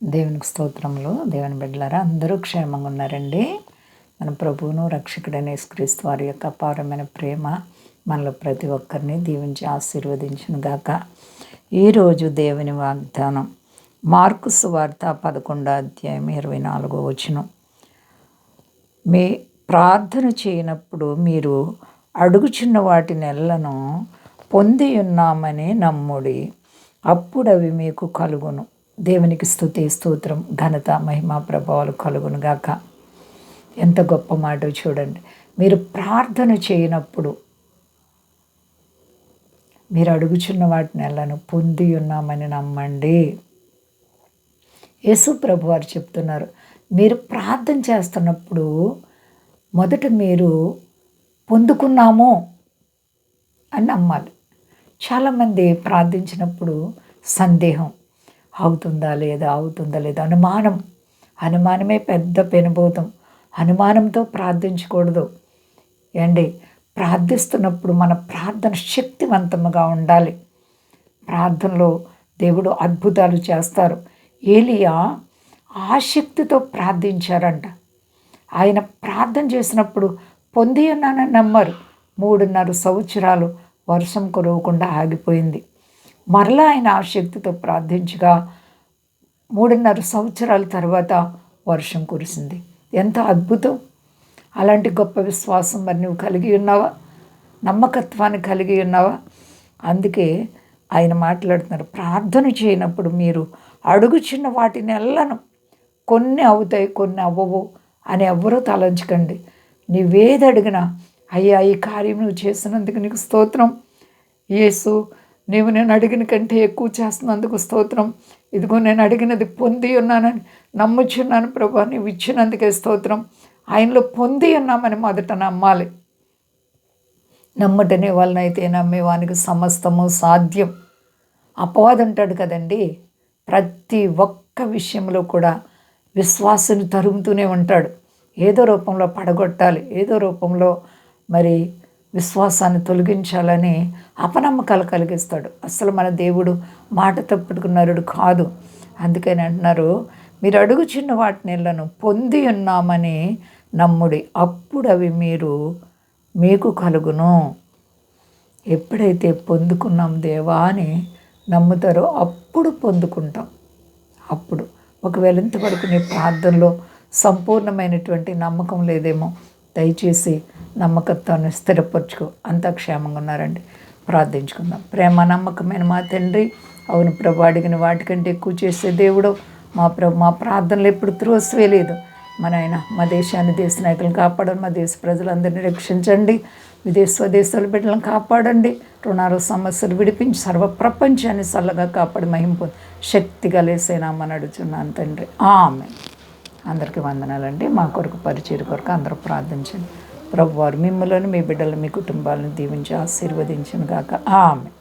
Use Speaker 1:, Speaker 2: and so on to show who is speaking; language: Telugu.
Speaker 1: దేవునికి స్తోత్రములు. దేవుని బిడ్డలారా, అందరూ క్షేమంగా ఉన్నారండి. మన ప్రభువును రక్షకుడైన యేసుక్రీస్తు వారి యొక్క అపారమైన ప్రేమ మనలో ప్రతి ఒక్కరిని దీవించి ఆశీర్వదించును గాక. ఈరోజు దేవుని వాగ్దానం మార్కు సువార్త 11వ అధ్యాయం 24వ వచనం. మీ ప్రార్థన చేయనప్పుడు మీరు అడుగుచున్న వాటి నెలను పొంది ఉన్నామని నమ్ముడి, అప్పుడు అవి మీకు కలుగును. దేవునికి స్తుతి, స్తోత్రం, ఘనత, మహిమ, ప్రభావాలు కలుగును గాక. ఎంత గొప్ప మాట చూడండి. మీరు ప్రార్థన చేయనప్పుడు మీరు అడుగుచున్న వాటి నెలను పొంది ఉన్నామని నమ్మండి. యేసు ప్రభు వారు చెప్తున్నారు, మీరు ప్రార్థన చేస్తున్నప్పుడు మొదట మీరు పొందుకున్నాము అని నమ్మాలి. చాలామంది ప్రార్థించినప్పుడు సందేహం, అవుతుందా లేదా అనుమానమే పెద్ద పెనుభూతం. అనుమానంతో ప్రార్థించకూడదు. ప్రార్థిస్తున్నప్పుడు మన ప్రార్థన శక్తివంతంగా ఉండాలి. ప్రార్థనలో దేవుడు అద్భుతాలు చేస్తారు. ఏలియా ఆసక్తితో ప్రార్థించారంట. ఆయన ప్రార్థన చేసినప్పుడు పొంది ఉన్నానని నమ్మారు. 3.5 సంవత్సరాలు వర్షం కురవకుండా ఆగిపోయింది. మరలా ఆయన ఆసక్తితో ప్రార్థించగా 3.5 సంవత్సరాల తర్వాత వర్షం కురిసింది. ఎంత అద్భుతం! అలాంటి గొప్ప విశ్వాసం మరి నువ్వు కలిగి ఉన్నావా? నమ్మకత్వాన్ని కలిగి ఉన్నావా? అందుకే ఆయన మాట్లాడుతున్నారు, ప్రార్థన చేయనప్పుడు మీరు అడుగుచున్న వాటి నెలను కొన్ని అవుతాయి, కొన్ని అవ్వవు అని ఎవ్వరూ తలంచకండి. నీవేది అడిగినా, అయ్యా ఈ కార్యం నువ్వు చేసినందుకు నీకు స్తోత్రం యేసు, నేను అడిగిన కంటే ఎక్కువ చేస్తున్నందుకు స్తోత్రం, ఇదిగో నేను అడిగినది పొంది ఉన్నానని నమ్ముచున్నాను ప్రభా, నీవు ఇచ్చినందుకే స్తోత్రం. ఆయనలో పొంది ఉన్నామని మొదట నమ్మాలి. నమ్మటనే వలనైతే నమ్మేవానికి సమస్తము సాధ్యం. అపవాది అంటాడు కదండి, ప్రతి ఒక్క విషయంలో కూడా విశ్వాసాన్ని తరుముతూనే ఉంటాడు. ఏదో రూపంలో పడగొట్టాలి, ఏదో రూపంలో మరి విశ్వాసాన్ని తొలగించాలని అపనమ్మకాలు కలిగిస్తాడు. అసలు మన దేవుడు మాట తప్పుడుకున్నాడు కాదు. అందుకని అంటున్నారు, మీరు అడుగుచున్న వాటి నెలను పొంది ఉన్నామని నమ్ముడి, అప్పుడు అవి మీకు కలుగును. ఎప్పుడైతే పొందుకున్నాం దేవా అని నమ్ముతారో అప్పుడు పొందుకుంటాం. అప్పుడు ఒకవేళ ఇంతవరకు నీ ప్రార్థనలో సంపూర్ణమైనటువంటి నమ్మకం లేదేమో, దయచేసి నమ్మకత్వాన్ని స్థిరపరచుకో. అంతా క్షేమంగా ఉన్నారండి. ప్రార్థించుకుందాం. ప్రేమ నమ్మకమైన మా తండ్రి, అవును ప్రభు, అడిగిన వాటికంటే ఎక్కువ చేసే దేవుడు మా ప్రభు. మా ప్రార్థనలు ఎప్పుడు త్రోసివేయలేదు. మన ఆయన మా దేశాన్ని, దేశ నాయకులను కాపాడండి. మా దేశ ప్రజలందరినీ రక్షించండి. స్వదేశాల బిడ్డలను కాపాడండి. రుణాలు సమస్యలు విడిపించి సర్వ ప్రపంచాన్ని చల్లగా కాపాడి మహింపు శక్తిగా లేసేనామని అడుగుతున్నాను తండ్రి. ఆమేన్. అందరికీ వందనాలండి. మా కొరకు పరిచయం కొరకు అందరూ ప్రార్థించండి. ప్రభువారు మిమ్మల్ని, మీ బిడ్డలు, మీ కుటుంబాలను దీవించి ఆశీర్వదించును గాక. ఆమేన్.